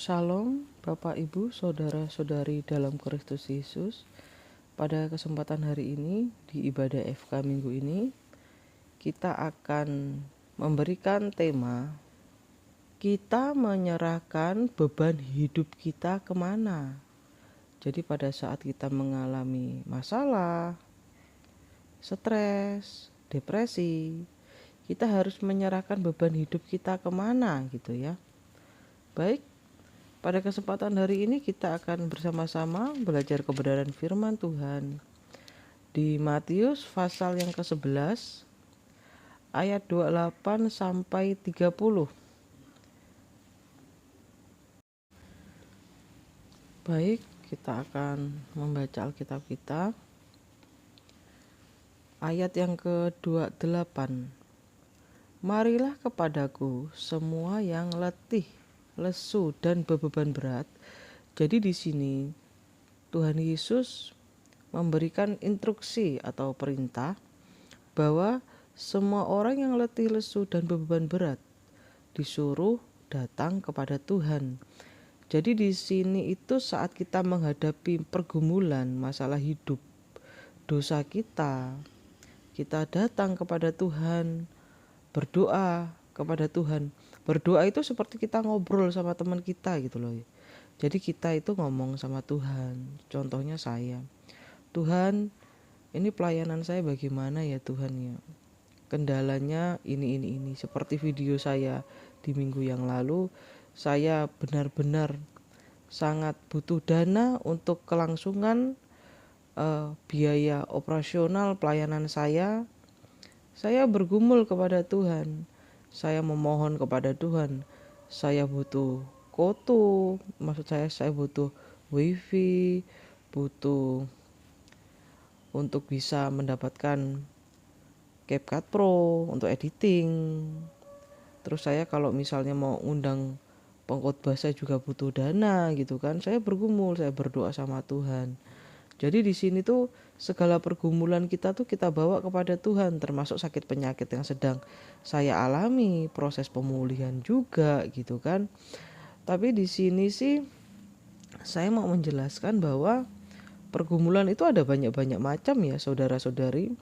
Shalom, Bapak Ibu, Saudara-saudari dalam Kristus Yesus. Pada kesempatan hari ini, di ibadah FK minggu ini, kita akan memberikan tema, kita menyerahkan beban hidup kita kemana. Jadi pada saat kita mengalami masalah, stres, depresi, kita harus menyerahkan beban hidup kita kemana gitu ya. Baik, pada kesempatan hari ini kita akan bersama-sama belajar kebenaran firman Tuhan di Matius pasal yang ke-11 ayat 28 sampai 30. Baik, kita akan membaca Alkitab kita. Ayat yang ke-28. Marilah kepadaku semua yang letih, lesu dan beban berat. Jadi di sini Tuhan Yesus memberikan instruksi atau perintah bahwa semua orang yang letih, lesu dan beban berat disuruh datang kepada Tuhan. Jadi di sini itu saat kita menghadapi pergumulan masalah hidup, dosa kita datang kepada Tuhan, berdoa kepada Tuhan. Berdoa itu seperti kita ngobrol sama teman kita gitu loh. Jadi kita itu ngomong sama Tuhan. Contohnya saya, Tuhan, ini pelayanan saya bagaimana ya Tuhan ya. Kendalanya ini. Seperti video saya di minggu yang lalu, saya benar-benar sangat butuh dana untuk kelangsungan biaya operasional pelayanan saya. Saya bergumul kepada Tuhan. Saya memohon kepada Tuhan. Saya butuh koto, maksud saya butuh wifi, butuh untuk bisa mendapatkan CapCut Pro untuk editing. Terus saya kalau misalnya mau undang pengkhotbah saya juga butuh dana gitu kan. Saya bergumul, saya berdoa sama Tuhan. Jadi di sini tuh segala pergumulan kita tuh kita bawa kepada Tuhan, termasuk sakit penyakit yang sedang saya alami, proses pemulihan juga gitu kan. Tapi di sini sih saya mau menjelaskan bahwa pergumulan itu ada banyak-banyak macam ya saudara-saudari.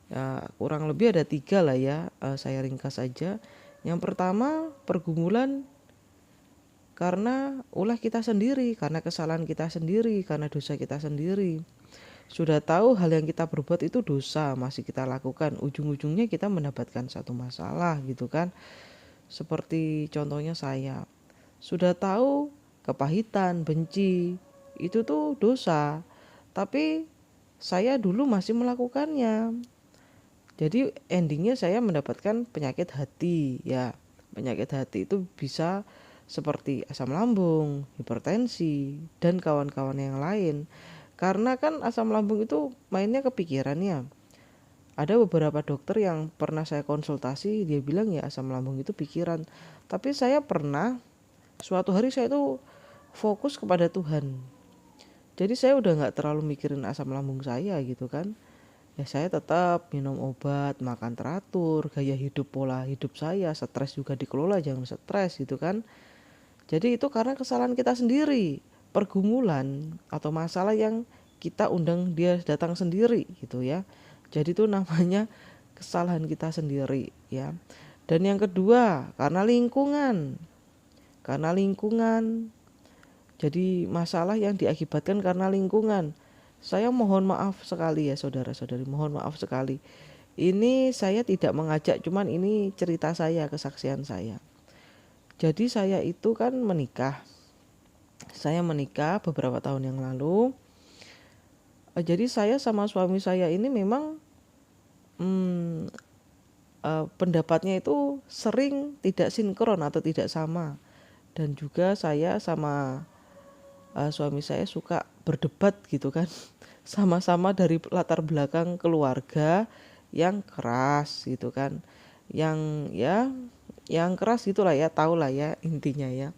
Ya, kurang lebih ada 3 lah ya, saya ringkas saja. Yang pertama, pergumulan karena ulah kita sendiri, karena kesalahan kita sendiri, karena dosa kita sendiri. Sudah tahu hal yang kita perbuat itu dosa, masih kita lakukan, ujung-ujungnya kita mendapatkan satu masalah gitu kan. Seperti contohnya saya, sudah tahu kepahitan, benci, itu tuh dosa, tapi saya dulu masih melakukannya. Jadi endingnya saya mendapatkan penyakit hati ya. Penyakit hati itu bisa seperti asam lambung, hipertensi, dan kawan-kawan yang lain. Karena kan asam lambung itu mainnya kepikirannya. Ada beberapa dokter yang pernah saya konsultasi, dia bilang ya asam lambung itu pikiran. Tapi saya pernah, suatu hari saya itu fokus kepada Tuhan. Jadi saya udah gak terlalu mikirin asam lambung saya gitu kan. Ya saya tetap minum obat, makan teratur, gaya hidup, pola hidup saya, stres juga dikelola, jangan stres gitu kan. Jadi itu karena kesalahan kita sendiri, pergumulan atau masalah yang kita undang dia datang sendiri gitu ya. Jadi itu namanya kesalahan kita sendiri ya. Dan yang kedua, karena lingkungan. Karena lingkungan. Jadi masalah yang diakibatkan karena lingkungan. Saya mohon maaf sekali ya saudara-saudari, mohon maaf sekali. Ini saya tidak mengajak, cuman ini cerita saya, kesaksian saya. Jadi saya itu kan menikah. Saya menikah beberapa tahun yang lalu. Jadi saya sama suami saya ini memang pendapatnya itu sering tidak sinkron atau tidak sama. Dan juga saya sama suami saya suka berdebat gitu kan. Sama-sama dari latar belakang keluarga yang keras gitu kan. Yang keras gitulah ya, tahulah ya intinya ya.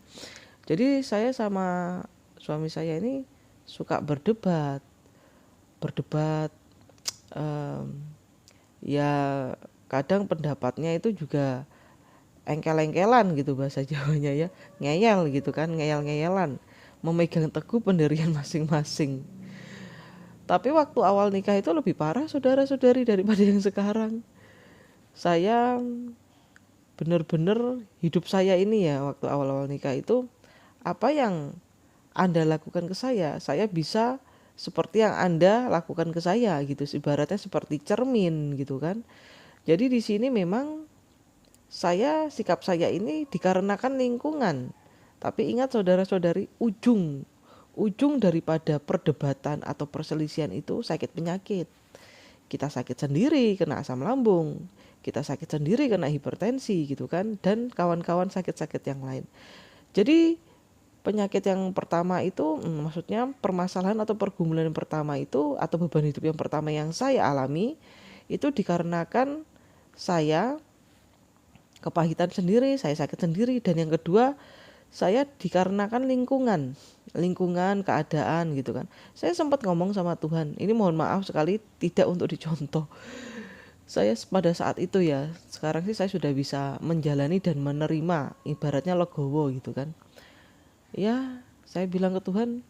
Jadi saya sama suami saya ini suka berdebat ya kadang pendapatnya itu juga engkel-engkelan gitu bahasa Jawanya ya, ngeyel gitu kan, ngeyel-ngeyelan, memegang teguh pendirian masing-masing. Tapi waktu awal nikah itu lebih parah saudara-saudari daripada yang sekarang. Saya benar-benar hidup saya ini ya waktu awal-awal nikah itu, apa yang Anda lakukan ke saya bisa seperti yang Anda lakukan ke saya gitu. Ibaratnya seperti cermin gitu kan. Jadi di sini memang sikap saya ini dikarenakan lingkungan. Tapi ingat saudara-saudari, ujung daripada perdebatan atau perselisihan itu sakit penyakit. Kita sakit sendiri kena asam lambung, kita sakit sendiri kena hipertensi gitu kan, dan kawan-kawan sakit-sakit yang lain. Jadi penyakit yang pertama itu, maksudnya permasalahan atau pergumulan yang pertama itu, atau beban hidup yang pertama yang saya alami itu dikarenakan saya kepahitan sendiri, saya sakit sendiri. Dan yang kedua, saya dikarenakan lingkungan, keadaan gitu kan. Saya sempat ngomong sama Tuhan, ini mohon maaf sekali tidak untuk dicontoh. Saya pada saat itu ya, sekarang sih saya sudah bisa menjalani dan menerima, ibaratnya legowo gitu kan. Ya, saya bilang ke Tuhan,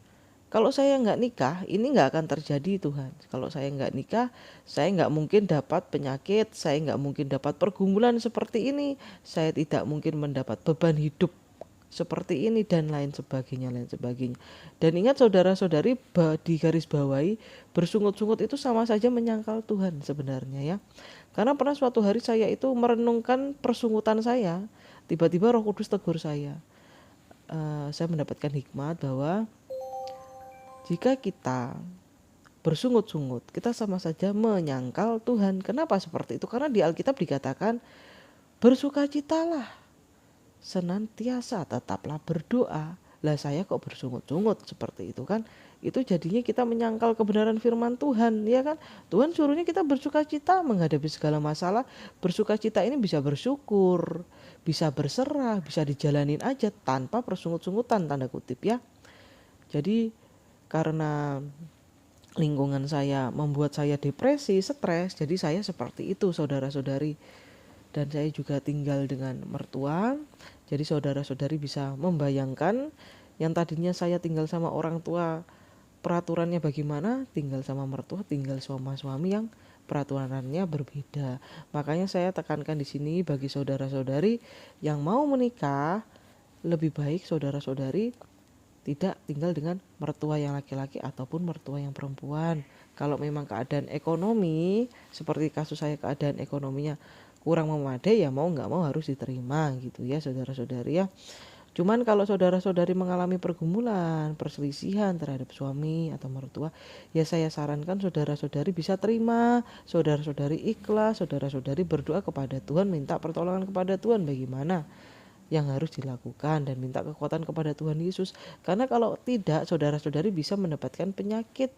kalau saya nggak nikah, ini nggak akan terjadi Tuhan. Kalau saya nggak nikah, saya nggak mungkin dapat penyakit, saya nggak mungkin dapat pergumulan seperti ini, saya tidak mungkin mendapat beban hidup seperti ini, dan lain sebagainya. Dan ingat saudara-saudari, di garis bawahi, bersungut-sungut itu sama saja menyangkal Tuhan sebenarnya ya. Karena pernah suatu hari saya itu merenungkan persungutan saya, tiba-tiba Roh Kudus tegur saya. Saya mendapatkan hikmat bahwa jika kita bersungut-sungut, kita sama saja menyangkal Tuhan. Kenapa seperti itu? Karena di Alkitab dikatakan, bersukacitalah, senantiasa tetaplah berdoa. Lah saya kok bersungut-sungut seperti itu kan? Itu jadinya kita menyangkal kebenaran firman Tuhan, ya kan? Tuhan suruhnya kita bersukacita menghadapi segala masalah. Bersukacita ini bisa bersyukur, bisa berserah, bisa dijalanin aja tanpa persungut-sungutan, tanda kutip ya. Jadi karena lingkungan saya membuat saya depresi, stres, jadi saya seperti itu saudara-saudari. Dan saya juga tinggal dengan mertua, jadi saudara-saudari bisa membayangkan, yang tadinya saya tinggal sama orang tua peraturannya bagaimana, tinggal sama mertua, tinggal sama suami yang peraturannya berbeda. Makanya saya tekankan di sini bagi saudara-saudari yang mau menikah, lebih baik saudara-saudari tidak tinggal dengan mertua yang laki-laki ataupun mertua yang perempuan. Kalau memang keadaan ekonomi, seperti kasus saya, keadaan ekonominya kurang memadai, ya mau nggak mau harus diterima gitu ya saudara-saudari ya. Cuman kalau saudara-saudari mengalami pergumulan, perselisihan terhadap suami atau mertua, ya saya sarankan saudara-saudari bisa terima, saudara-saudari ikhlas, saudara-saudari berdoa kepada Tuhan, minta pertolongan kepada Tuhan bagaimana yang harus dilakukan, dan minta kekuatan kepada Tuhan Yesus. Karena kalau tidak, saudara-saudari bisa mendapatkan penyakit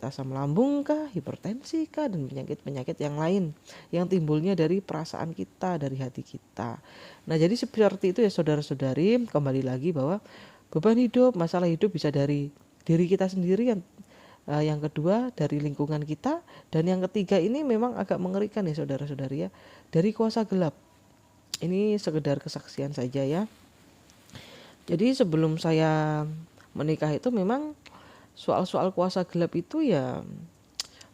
asam lambung kah, hipertensi kah, dan penyakit-penyakit yang lain yang timbulnya dari perasaan kita, dari hati kita. Nah, jadi seperti itu ya saudara-saudari. Kembali lagi bahwa beban hidup, masalah hidup bisa dari diri kita sendiri, yang kedua dari lingkungan kita, dan yang ketiga ini memang agak mengerikan ya saudara-saudari ya, dari kuasa gelap. Ini sekedar kesaksian saja ya. Jadi sebelum saya menikah itu memang soal-soal kuasa gelap itu ya,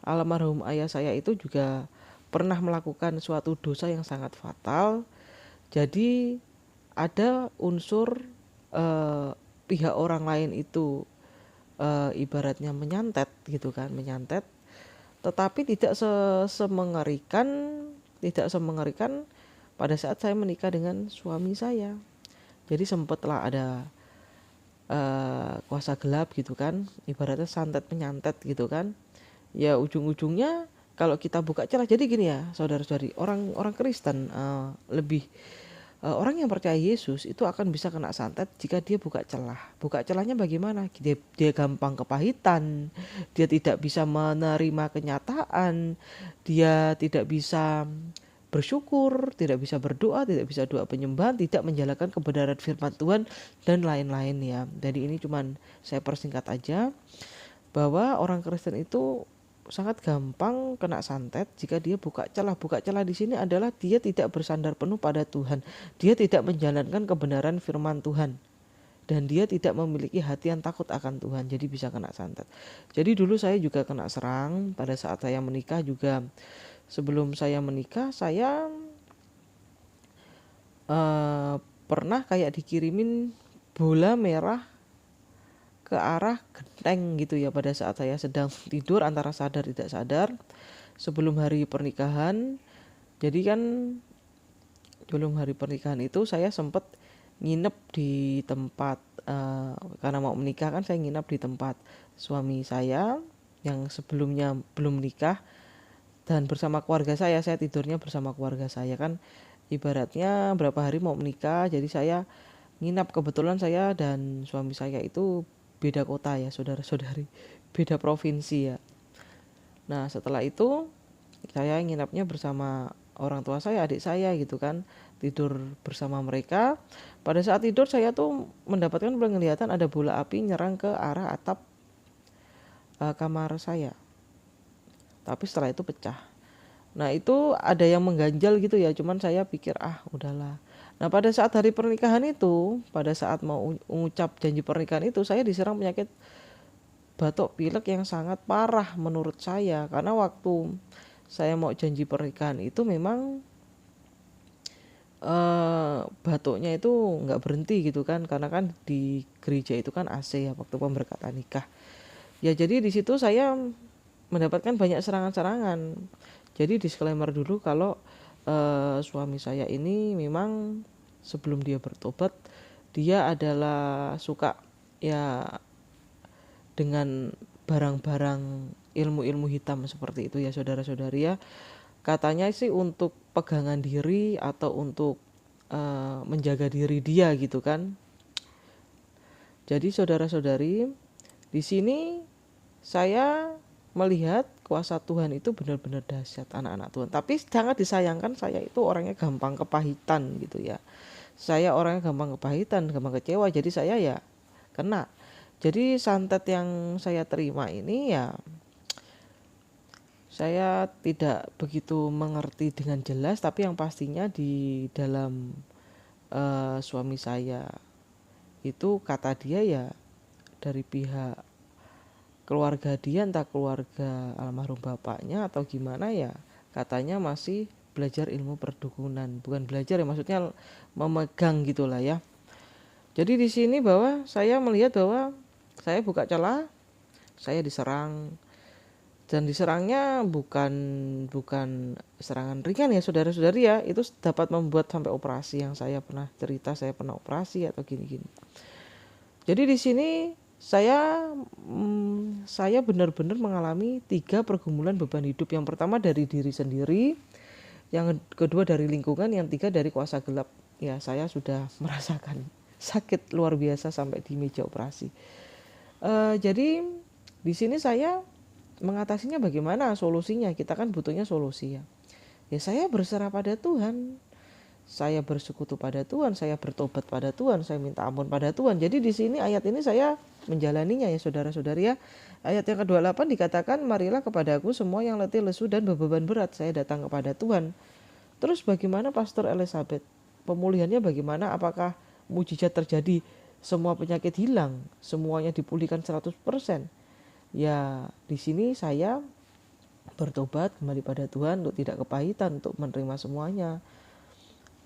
almarhum ayah saya itu juga pernah melakukan suatu dosa yang sangat fatal. Jadi ada unsur pihak orang lain itu ibaratnya menyantet gitu kan, menyantet. Tetapi tidak semengerikan pada saat saya menikah dengan suami saya. Jadi sempatlah ada kuasa gelap gitu kan, ibaratnya santet penyantet gitu kan. Ya ujung-ujungnya kalau kita buka celah, jadi gini ya saudara-saudari, orang Kristen orang yang percaya Yesus itu akan bisa kena santet jika dia buka celah. Buka celahnya bagaimana? Dia gampang kepahitan, dia tidak bisa menerima kenyataan, dia tidak bisa bersyukur, tidak bisa berdoa, tidak bisa doa penyembahan, tidak menjalankan kebenaran firman Tuhan, dan lain-lain ya. Jadi ini cuman saya persingkat aja, bahwa orang Kristen itu sangat gampang kena santet jika dia buka celah. Buka celah di sini adalah dia tidak bersandar penuh pada Tuhan. Dia tidak menjalankan kebenaran firman Tuhan. Dan dia tidak memiliki hati yang takut akan Tuhan. Jadi bisa kena santet. Jadi dulu saya juga kena serang pada saat saya menikah juga. Sebelum saya menikah, saya pernah kayak dikirimin bola merah ke arah genteng gitu ya pada saat saya sedang tidur antara sadar tidak sadar sebelum hari pernikahan. Jadi kan sebelum hari pernikahan itu saya sempat nginep di tempat karena mau menikah kan saya nginep di tempat suami saya yang sebelumnya belum menikah, dan bersama keluarga saya tidurnya bersama keluarga saya kan ibaratnya berapa hari mau menikah. Jadi saya nginap, kebetulan saya dan suami saya itu beda kota ya saudara-saudari, beda provinsi ya. Nah setelah itu saya nginapnya bersama orang tua saya, adik saya gitu kan, tidur bersama mereka. Pada saat tidur saya tuh mendapatkan penglihatan ada bola api nyerang ke arah atap kamar saya, tapi setelah itu pecah. Nah itu ada yang mengganjal gitu ya, cuman saya pikir udahlah. Nah pada saat hari pernikahan itu, pada saat mau mengucap janji pernikahan itu, saya diserang penyakit batuk pilek yang sangat parah menurut saya. Karena waktu saya mau janji pernikahan itu memang batuknya itu nggak berhenti gitu kan, karena kan di gereja itu kan AC ya waktu pemberkatan nikah. Ya jadi di situ saya mendapatkan banyak serangan-serangan. Jadi disclaimer dulu kalau suami saya ini memang sebelum dia bertobat dia adalah suka ya dengan barang-barang ilmu-ilmu hitam seperti itu ya saudara-saudari ya. Katanya sih untuk pegangan diri atau untuk menjaga diri dia gitu kan. Jadi saudara-saudari, di sini saya melihat kuasa Tuhan itu benar-benar dahsyat anak-anak Tuhan. Tapi sangat disayangkan saya itu orangnya gampang kepahitan gitu ya. Saya orangnya gampang kepahitan, gampang kecewa. Jadi saya ya kena. Jadi santet yang saya terima ini ya saya tidak begitu mengerti dengan jelas, tapi yang pastinya di dalam suami saya itu kata dia ya dari pihak keluarga dia, entah keluarga almarhum bapaknya atau gimana ya, katanya masih belajar ilmu perdukunan. Bukan belajar ya, maksudnya memegang gitulah ya. Jadi di sini bahwa saya melihat bahwa saya buka celah, saya diserang, dan diserangnya bukan serangan ringan ya saudara-saudari ya. Itu dapat membuat sampai operasi, yang saya pernah cerita saya pernah operasi atau gini-gini. Jadi di sini saya benar-benar mengalami 3 pergumulan beban hidup. Yang pertama dari diri sendiri, yang kedua dari lingkungan, yang tiga dari kuasa gelap. Ya saya sudah merasakan sakit luar biasa sampai di meja operasi. Jadi di sini saya mengatasinya bagaimana solusinya? Kita kan butuhnya solusi ya. Ya saya berserah pada Tuhan. Saya bersekutu pada Tuhan, saya bertobat pada Tuhan, saya minta ampun pada Tuhan. Jadi di sini ayat ini saya menjalaninya ya saudara-saudari ya. Ayat yang ke-28 dikatakan, marilah kepadaku semua yang letih lesu dan beban berat, saya datang kepada Tuhan. Terus bagaimana Pastor Elizabeth? Pemulihannya bagaimana? Apakah mujizat terjadi? Semua penyakit hilang, semuanya dipulihkan 100%? Ya di sini saya bertobat kembali pada Tuhan untuk tidak kepahitan, untuk menerima semuanya.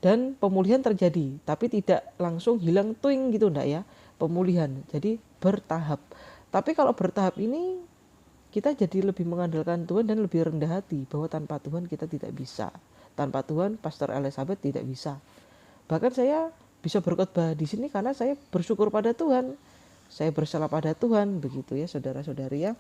Dan pemulihan terjadi, tapi tidak langsung hilang tuing gitu enggak ya. Pemulihan, jadi bertahap. Tapi kalau bertahap ini kita jadi lebih mengandalkan Tuhan dan lebih rendah hati bahwa tanpa Tuhan kita tidak bisa. Tanpa Tuhan Pastor Elizabeth tidak bisa. Bahkan saya bisa berkhotbah di sini karena saya bersyukur pada Tuhan. Saya bersalah pada Tuhan, begitu ya saudara-saudari ya.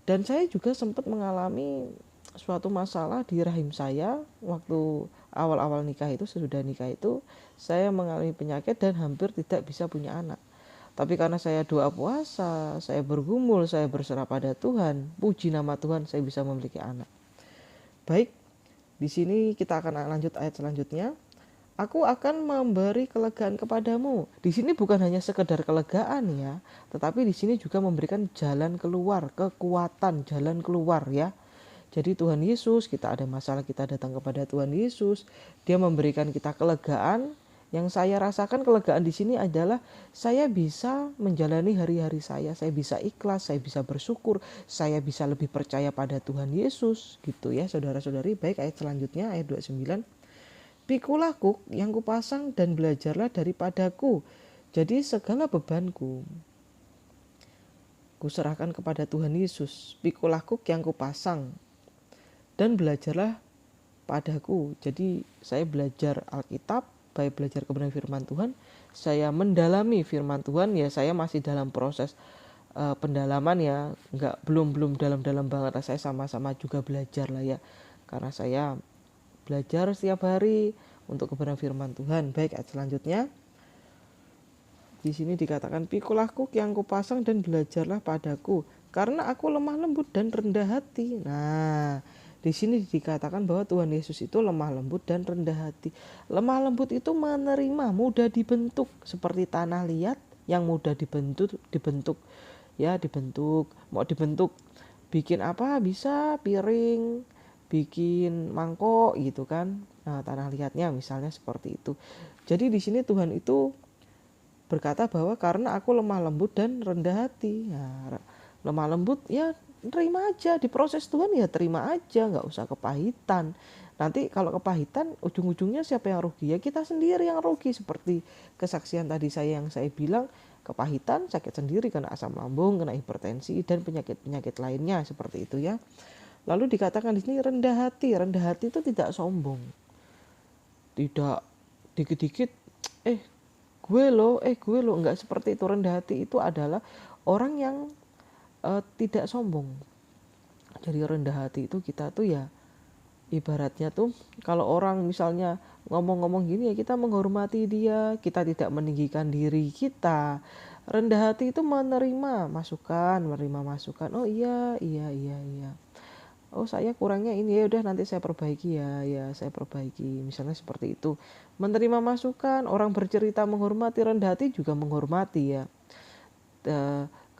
Dan saya juga sempat mengalami suatu masalah di rahim saya waktu awal-awal nikah itu, sesudah nikah itu saya mengalami penyakit dan hampir tidak bisa punya anak. Tapi karena saya doa puasa, saya bergumul, saya berserah pada Tuhan, puji nama Tuhan, saya bisa memiliki anak. Baik, di sini kita akan lanjut ayat selanjutnya. aku akan memberi kelegaan kepadamu. Di sini bukan hanya sekedar kelegaan ya, tetapi di sini juga memberikan jalan keluar, kekuatan, jalan keluar ya. Jadi Tuhan Yesus, kita ada masalah, kita datang kepada Tuhan Yesus, Dia memberikan kita kelegaan. Yang saya rasakan kelegaan di sini adalah saya bisa menjalani hari-hari saya bisa ikhlas, saya bisa bersyukur, saya bisa lebih percaya pada Tuhan Yesus gitu ya saudara-saudari. Baik, ayat selanjutnya ayat 29. Pikulah kuk yang kupasang dan belajarlah daripadaku. Jadi segala bebanku kuserahkan kepada Tuhan Yesus. Pikulah kuk yang kupasang dan belajarlah padaku. Jadi saya belajar Alkitab, baik belajar kebenaran firman Tuhan, saya mendalami firman Tuhan ya, saya masih dalam proses pendalaman ya, belum dalam-dalam banget lah, saya sama-sama juga belajar lah ya. Karena saya belajar setiap hari untuk kebenaran firman Tuhan. Baik, ayat selanjutnya. Di sini dikatakan, pikulah kuk yang kupasang dan belajarlah padaku, karena aku lemah lembut dan rendah hati. Nah, di sini dikatakan bahwa Tuhan Yesus itu lemah lembut dan rendah hati. Lemah lembut itu menerima, mudah dibentuk, seperti tanah liat yang mudah dibentuk ya, mau dibentuk bikin apa bisa, piring, bikin mangkok gitu kan. Nah, tanah liatnya misalnya seperti itu. Jadi di sini Tuhan itu berkata bahwa karena aku lemah lembut dan rendah hati. Nah, lemah lembut ya terima aja, diproses Tuhan ya terima aja, nggak usah kepahitan. Nanti kalau kepahitan ujung-ujungnya siapa yang rugi? Ya kita sendiri yang rugi. Seperti kesaksian tadi yang saya bilang, kepahitan sakit sendiri, kena asam lambung, kena hipertensi dan penyakit-penyakit lainnya seperti itu ya. Lalu dikatakan di sini rendah hati. Rendah hati itu tidak sombong. Tidak dikit-dikit gue lo enggak seperti itu. Rendah hati itu adalah orang yang tidak sombong. Jadi rendah hati itu kita tuh ya ibaratnya tuh kalau orang misalnya ngomong-ngomong gini ya kita menghormati dia, kita tidak meninggikan diri kita. Rendah hati itu menerima masukan. Oh iya, oh saya kurangnya ini, ya udah nanti saya perbaiki ya saya perbaiki, misalnya seperti itu. Menerima masukan, orang bercerita menghormati, rendah hati juga menghormati ya.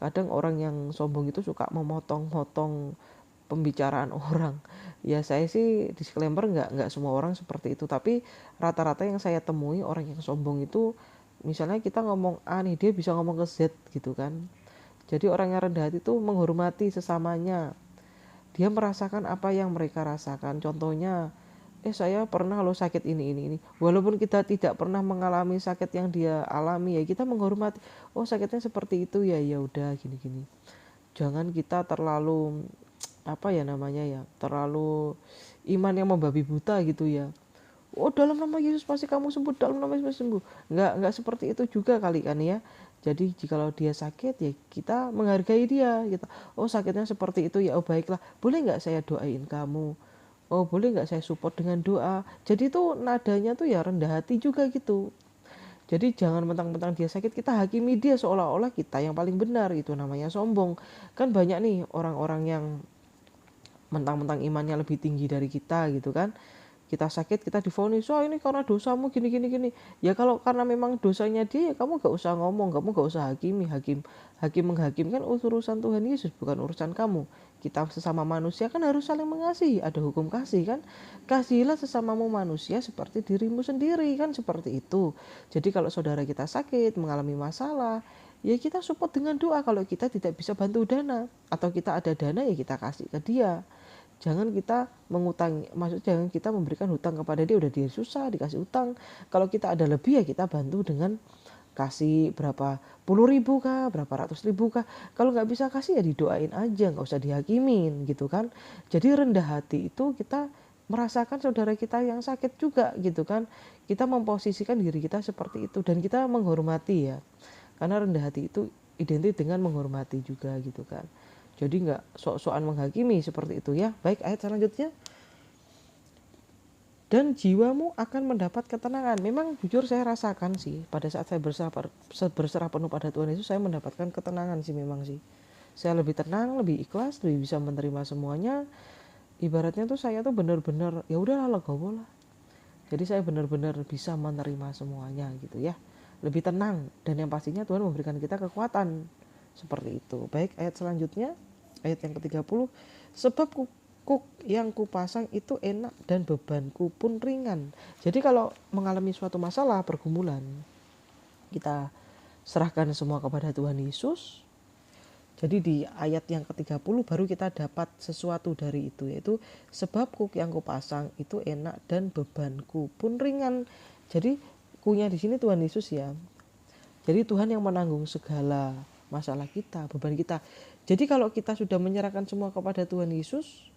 Kadang orang yang sombong itu suka memotong-motong pembicaraan orang. Ya saya sih disclaimer, nggak semua orang seperti itu, tapi rata-rata yang saya temui orang yang sombong itu, misalnya kita ngomong A nih, dia bisa ngomong ke Z gitu kan. Jadi orang yang rendah hati itu menghormati sesamanya. Dia merasakan apa yang mereka rasakan. Contohnya, saya pernah lo sakit ini. Walaupun kita tidak pernah mengalami sakit yang dia alami ya, kita menghormati. Oh sakitnya seperti itu ya, ya udah gini. Jangan kita terlalu terlalu iman yang membabi buta gitu ya. Oh dalam nama Yesus pasti kamu sembuh, dalam nama Yesus sembuh. Nggak seperti itu juga kali kan ya. Jadi jikalau dia sakit ya kita menghargai dia gitu. Oh sakitnya seperti itu ya, oh baiklah, boleh nggak saya doain kamu? Oh boleh nggak saya support dengan doa? Jadi tuh nadanya tuh ya rendah hati juga gitu. Jadi jangan mentang-mentang dia sakit kita hakimi dia seolah-olah kita yang paling benar, itu namanya sombong. Kan banyak nih orang-orang yang mentang-mentang imannya lebih tinggi dari kita gitu kan. Kita sakit kita divonis, ini karena dosamu gini. Ya kalau karena memang dosanya dia ya kamu gak usah ngomong, kamu gak usah hakim menghakimkan urusan Tuhan Yesus, bukan urusan kamu. Kita sesama manusia kan harus saling mengasihi, ada hukum kasih kan. Kasihilah sesamamu manusia seperti dirimu sendiri kan, seperti itu. Jadi kalau saudara kita sakit mengalami masalah, ya kita support dengan doa. Kalau kita tidak bisa bantu dana atau kita ada dana ya kita kasih ke dia. Jangan kita mengutangi, maksudnya jangan kita memberikan hutang kepada dia, udah dia susah dikasih hutang. Kalau kita ada lebih ya kita bantu dengan kasih berapa puluh ribu kah, berapa ratus ribu kah. Kalau nggak bisa kasih ya didoain aja, nggak usah dihakimin gitu kan. Jadi rendah hati itu kita merasakan saudara kita yang sakit juga gitu kan. Kita memposisikan diri kita seperti itu dan kita menghormati ya. Karena rendah hati itu identik dengan menghormati juga gitu kan. Jadi nggak sok-sokan menghakimi seperti itu ya. Baik, ayat selanjutnya. Dan jiwamu akan mendapat ketenangan. Memang jujur saya rasakan sih, pada saat saya berserah penuh pada Tuhan Yesus, saya mendapatkan ketenangan sih memang sih. Saya lebih tenang, lebih ikhlas, lebih bisa menerima semuanya. Ibaratnya tuh saya tuh benar-benar ya udahlah, legowo lah. Jadi saya benar-benar bisa menerima semuanya gitu ya. Lebih tenang, dan yang pastinya Tuhan memberikan kita kekuatan seperti itu. Baik, ayat selanjutnya, ayat yang ke-30. Sebab kuk yang kupasang itu enak dan bebanku pun ringan. Jadi kalau mengalami suatu masalah, pergumulan, kita serahkan semua kepada Tuhan Yesus. Jadi di ayat yang ke-30 baru kita dapat sesuatu dari itu, yaitu sebab kuk yang kupasang itu enak dan bebanku pun ringan. Jadi kunya di sini Tuhan Yesus ya. Jadi Tuhan yang menanggung segala masalah kita, beban kita. Jadi kalau kita sudah menyerahkan semua kepada Tuhan Yesus,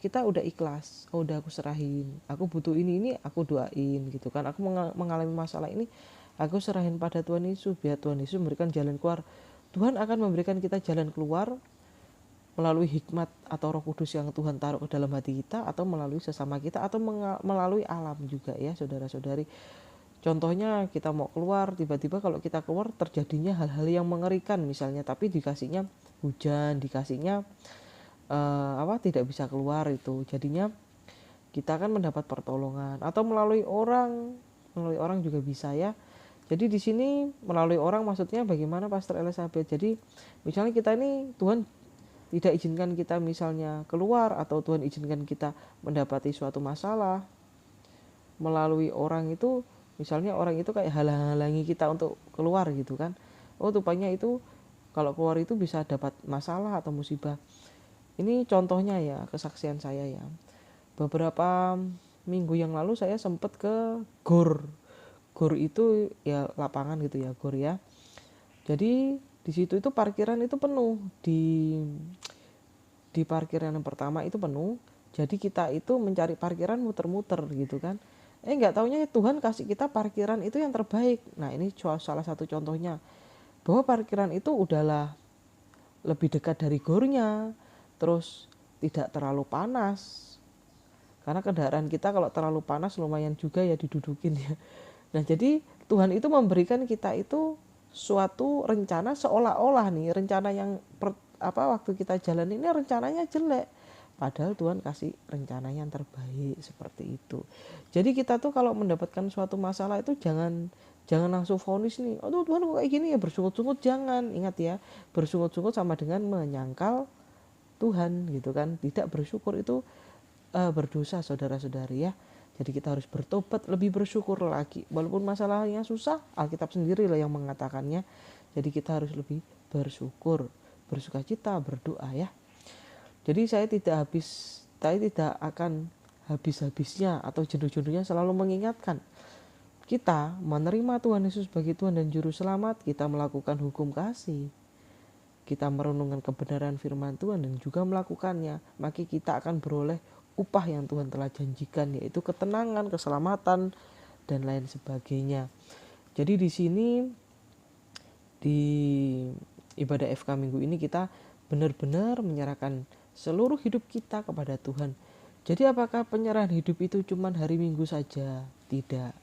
kita udah ikhlas. Oh, udah aku serahin. Aku butuh ini aku doain gitu kan. Aku mengalami masalah ini, aku serahin pada Tuhan Yesus. Biar Tuhan Yesus memberikan jalan keluar. Tuhan akan memberikan kita jalan keluar melalui hikmat atau Roh Kudus yang Tuhan taruh ke dalam hati kita, atau melalui sesama kita, atau melalui alam juga ya saudara-saudari. Contohnya kita mau keluar, tiba-tiba kalau kita keluar terjadinya hal-hal yang mengerikan misalnya, tapi dikasihnya hujan, dikasihnya tidak bisa keluar, itu jadinya kita akan mendapat pertolongan. Atau melalui orang juga bisa ya. Jadi di sini melalui orang maksudnya bagaimana Pastor Elizabeth? Jadi misalnya kita ini Tuhan tidak izinkan kita misalnya keluar, atau Tuhan izinkan kita mendapati suatu masalah melalui orang itu, misalnya orang itu kayak halang-halangi kita untuk keluar gitu kan. Oh, rupanya itu kalau keluar itu bisa dapat masalah atau musibah. Ini contohnya ya, kesaksian saya ya. Beberapa minggu yang lalu saya sempat ke GOR. GOR itu ya lapangan gitu ya, GOR ya. Jadi di situ itu parkiran itu penuh, di parkiran yang pertama itu penuh. Jadi kita itu mencari parkiran muter-muter gitu kan. Nggak taunya Tuhan kasih kita parkiran itu yang terbaik. Nah, ini salah satu contohnya bahwa parkiran itu udahlah lebih dekat dari gornya, terus tidak terlalu panas. Karena kendaraan kita kalau terlalu panas lumayan juga ya didudukin ya. Nah, jadi Tuhan itu memberikan kita itu suatu rencana, seolah-olah nih rencana yang waktu kita jalan ini rencananya jelek, padahal Tuhan kasih rencana yang terbaik seperti itu. Jadi kita tuh kalau mendapatkan suatu masalah itu jangan langsung vonis nih, aduh Tuhan kok kayak gini ya, bersungut-sungut. Jangan. Ingat ya, bersungut-sungut sama dengan menyangkal Tuhan gitu kan. Tidak bersyukur itu berdosa saudara-saudari ya. Jadi kita harus bertobat, lebih bersyukur lagi. Walaupun masalahnya susah, Alkitab sendiri lah yang mengatakannya. Jadi kita harus lebih bersyukur, bersukacita, berdoa ya. Jadi saya tidak akan habis-habisnya atau jenuh-jenuhnya selalu mengingatkan. Kita menerima Tuhan Yesus sebagai Tuhan dan Juru Selamat, kita melakukan hukum kasih, kita merenungkan kebenaran firman Tuhan dan juga melakukannya, maka kita akan beroleh upah yang Tuhan telah janjikan, yaitu ketenangan, keselamatan, dan lain sebagainya. Jadi di sini di ibadah FK minggu ini kita benar-benar menyerahkan seluruh hidup kita kepada Tuhan. Jadi apakah penyerahan hidup itu cuma hari Minggu saja? Tidak.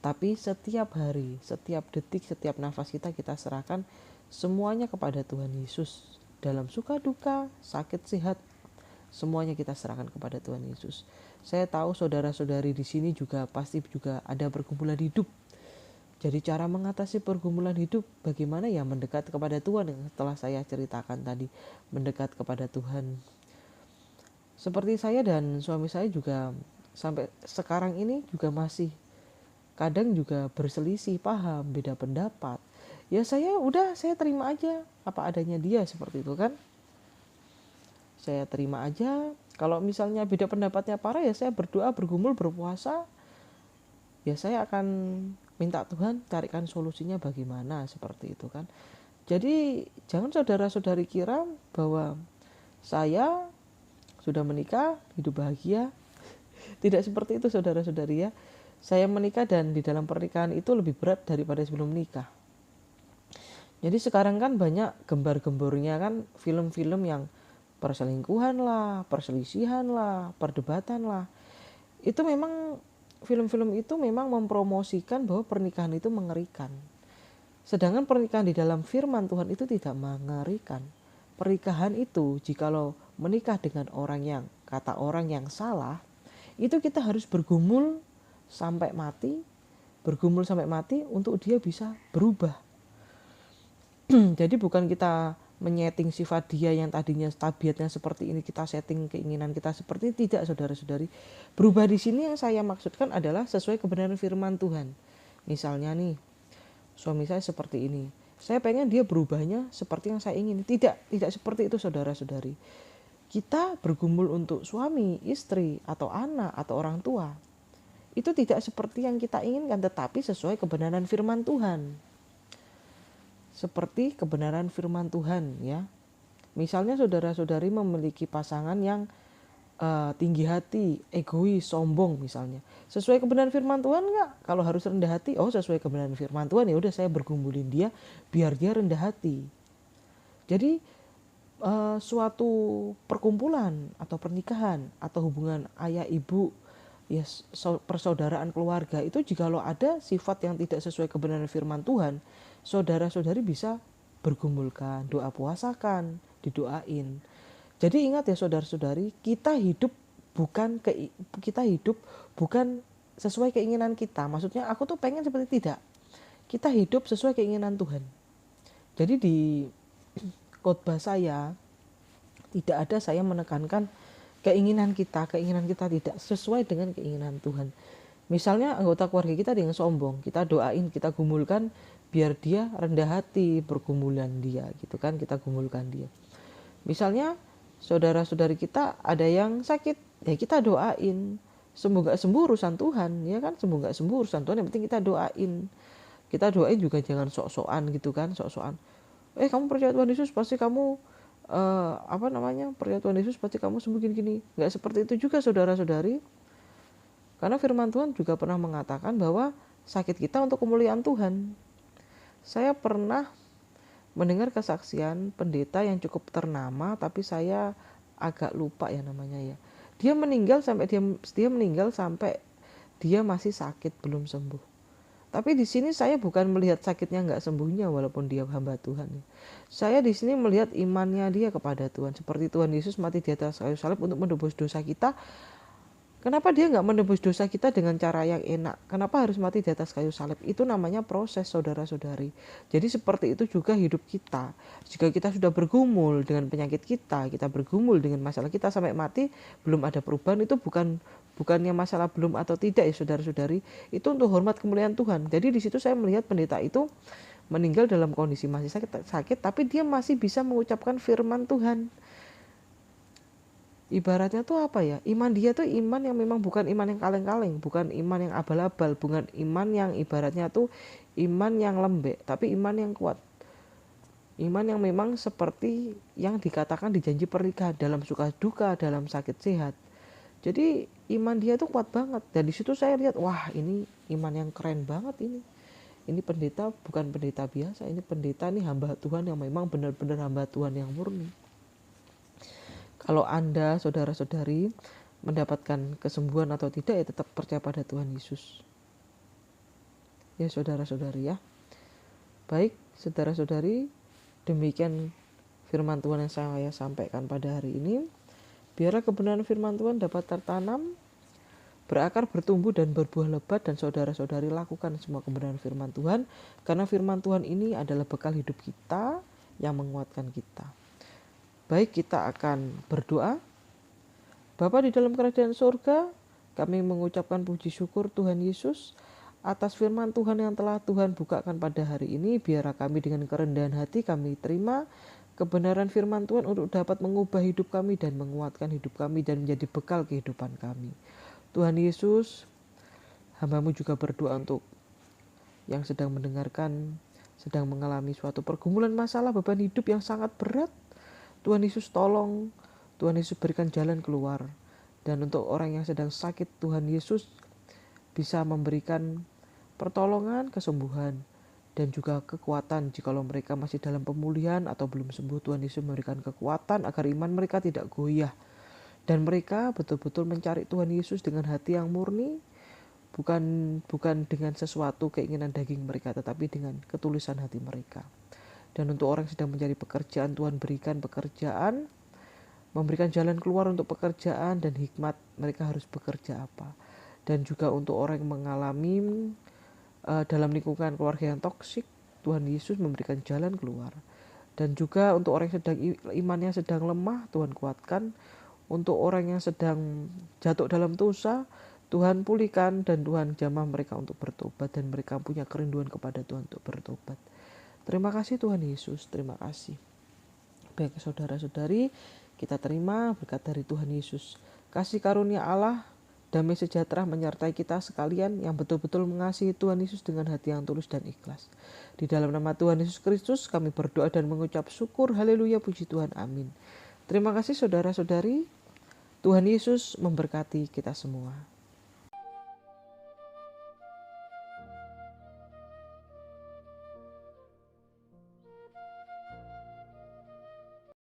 Tapi setiap hari, setiap detik, setiap nafas kita serahkan semuanya kepada Tuhan Yesus. Dalam suka duka, sakit sehat, semuanya kita serahkan kepada Tuhan Yesus. Saya tahu saudara-saudari di sini juga pasti juga ada pergumulan hidup. Jadi cara mengatasi pergumulan hidup bagaimana ya? Mendekat kepada Tuhan yang telah saya ceritakan tadi. Mendekat kepada Tuhan. Seperti saya dan suami saya juga sampai sekarang ini juga masih kadang juga berselisih paham, beda pendapat. Ya saya terima aja apa adanya dia, seperti itu kan. Saya terima aja. Kalau misalnya beda pendapatnya parah ya saya berdoa, bergumul, berpuasa. Ya saya akan minta Tuhan carikan solusinya bagaimana, seperti itu kan. Jadi jangan saudara-saudari kira bahwa saya sudah menikah, hidup bahagia. Tidak seperti itu saudara-saudari ya. Saya menikah dan di dalam pernikahan itu lebih berat daripada sebelum menikah. Jadi sekarang kan banyak gembar-gembornya kan film-film yang perselingkuhan lah, perselisihan lah, perdebatan lah. Itu memang film-film itu memang mempromosikan bahwa pernikahan itu mengerikan. Sedangkan pernikahan di dalam firman Tuhan itu tidak mengerikan. Pernikahan itu jikalau menikah dengan orang yang kata orang yang salah, itu kita harus bergumul sampai mati, bergumul sampai mati untuk dia bisa berubah. Jadi bukan kita menyeting sifat dia yang tadinya tabiatnya seperti ini, kita setting keinginan kita seperti ini. Tidak, saudara-saudari. Berubah di sini yang saya maksudkan adalah sesuai kebenaran firman Tuhan. Misalnya nih, suami saya seperti ini, saya pengen dia berubahnya seperti yang saya ingin. Tidak seperti itu, saudara-saudari. Kita bergumul untuk suami, istri, atau anak, atau orang tua, itu tidak seperti yang kita inginkan, tetapi sesuai kebenaran firman Tuhan. Seperti kebenaran firman Tuhan, ya. Misalnya saudara-saudari memiliki pasangan yang tinggi hati, egois, sombong misalnya. Sesuai kebenaran firman Tuhan enggak? Kalau harus rendah hati, oh sesuai kebenaran firman Tuhan, ya udah saya bergumulin dia biar dia rendah hati. Jadi suatu perkumpulan atau pernikahan atau hubungan ayah ibu, ya persaudaraan keluarga itu jikalau ada sifat yang tidak sesuai kebenaran firman Tuhan, saudara-saudari bisa bergumulkan, doa puasakan, didoain. Jadi ingat ya saudara-saudari, kita hidup bukan sesuai keinginan kita. Maksudnya aku tuh pengen seperti tidak. Kita hidup sesuai keinginan Tuhan. Jadi di khotbah saya tidak ada saya menekankan keinginan kita tidak sesuai dengan keinginan Tuhan. Misalnya anggota keluarga kita ada yang sombong, kita doain, kita gumulkan biar dia rendah hati, pergumulan dia gitu kan, kita gumulkan dia. Misalnya saudara-saudari kita ada yang sakit, ya kita doain. Sembuh gak sembuh urusan Tuhan, ya kan, sembuh gak sembuh urusan Tuhan, yang penting kita doain. Kita doain juga jangan sok-sokan gitu kan, sok-sokan. Kamu percaya Tuhan Yesus pasti kamu percaya Tuhan Yesus pasti kamu sembuh gini-gini. Gak seperti itu juga saudara-saudari. Karena firman Tuhan juga pernah mengatakan bahwa sakit kita untuk kemuliaan Tuhan. Saya pernah mendengar kesaksian pendeta yang cukup ternama, tapi saya agak lupa ya namanya ya. Dia meninggal sampai dia masih sakit belum sembuh. Tapi di sini saya bukan melihat sakitnya nggak sembuhnya walaupun dia hamba Tuhan. Saya di sini melihat imannya dia kepada Tuhan. Seperti Tuhan Yesus mati di atas kayu salib untuk menebus dosa kita. Kenapa dia nggak menebus dosa kita dengan cara yang enak? Kenapa harus mati di atas kayu salib? Itu namanya proses, saudara-saudari. Jadi seperti itu juga hidup kita. Jika kita sudah bergumul dengan penyakit kita bergumul dengan masalah kita sampai mati, belum ada perubahan, itu bukannya masalah belum atau tidak ya saudara-saudari. Itu untuk hormat kemuliaan Tuhan. Jadi di situ saya melihat pendeta itu meninggal dalam kondisi masih sakit, tapi dia masih bisa mengucapkan firman Tuhan. Ibaratnya tuh apa ya, iman dia tuh iman yang memang bukan iman yang kaleng-kaleng, bukan iman yang abal-abal, bukan iman yang ibaratnya tuh iman yang lembek, tapi iman yang kuat, iman yang memang seperti yang dikatakan di janji pernikahan, dalam suka duka, dalam sakit sehat. Jadi iman dia tuh kuat banget. Dan di situ saya lihat, wah ini iman yang keren banget ini pendeta bukan pendeta biasa, ini pendeta nih hamba Tuhan yang memang benar-benar hamba Tuhan yang murni. Kalau Anda, saudara-saudari, mendapatkan kesembuhan atau tidak, ya tetap percaya pada Tuhan Yesus. Ya saudara-saudari ya. Baik, saudara-saudari, demikian firman Tuhan yang saya sampaikan pada hari ini. Biarlah kebenaran firman Tuhan dapat tertanam, berakar, bertumbuh, dan berbuah lebat, dan saudara-saudari lakukan semua kebenaran firman Tuhan, karena firman Tuhan ini adalah bekal hidup kita yang menguatkan kita. Baik, kita akan berdoa. Bapa di dalam kerajaan surga, kami mengucapkan puji syukur Tuhan Yesus atas firman Tuhan yang telah Tuhan bukakan pada hari ini. Biarlah kami dengan kerendahan hati kami terima kebenaran firman Tuhan untuk dapat mengubah hidup kami dan menguatkan hidup kami dan menjadi bekal kehidupan kami. Tuhan Yesus, hamba-Mu juga berdoa untuk yang sedang mendengarkan, sedang mengalami suatu pergumulan masalah, beban hidup yang sangat berat. Tuhan Yesus tolong, Tuhan Yesus berikan jalan keluar. Dan untuk orang yang sedang sakit, Tuhan Yesus bisa memberikan pertolongan, kesembuhan, dan juga kekuatan. Jikalau mereka masih dalam pemulihan atau belum sembuh, Tuhan Yesus memberikan kekuatan agar iman mereka tidak goyah. Dan mereka betul-betul mencari Tuhan Yesus dengan hati yang murni, bukan dengan sesuatu keinginan daging mereka, tetapi dengan ketulusan hati mereka. Dan untuk orang yang sedang mencari pekerjaan, Tuhan berikan pekerjaan, memberikan jalan keluar untuk pekerjaan dan hikmat mereka harus bekerja apa. Dan juga untuk orang yang mengalami dalam lingkungan keluarga yang toksik, Tuhan Yesus memberikan jalan keluar. Dan juga untuk orang yang sedang imannya sedang lemah, Tuhan kuatkan. Untuk orang yang sedang jatuh dalam dosa, Tuhan pulihkan dan Tuhan jamah mereka untuk bertobat dan mereka punya kerinduan kepada Tuhan untuk bertobat. Terima kasih Tuhan Yesus, terima kasih. Baik saudara-saudari, kita terima berkat dari Tuhan Yesus. Kasih karunia Allah, damai sejahtera menyertai kita sekalian yang betul-betul mengasihi Tuhan Yesus dengan hati yang tulus dan ikhlas. Di dalam nama Tuhan Yesus Kristus kami berdoa dan mengucap syukur. Haleluya, puji Tuhan, amin. Terima kasih saudara-saudari. Tuhan Yesus memberkati kita semua.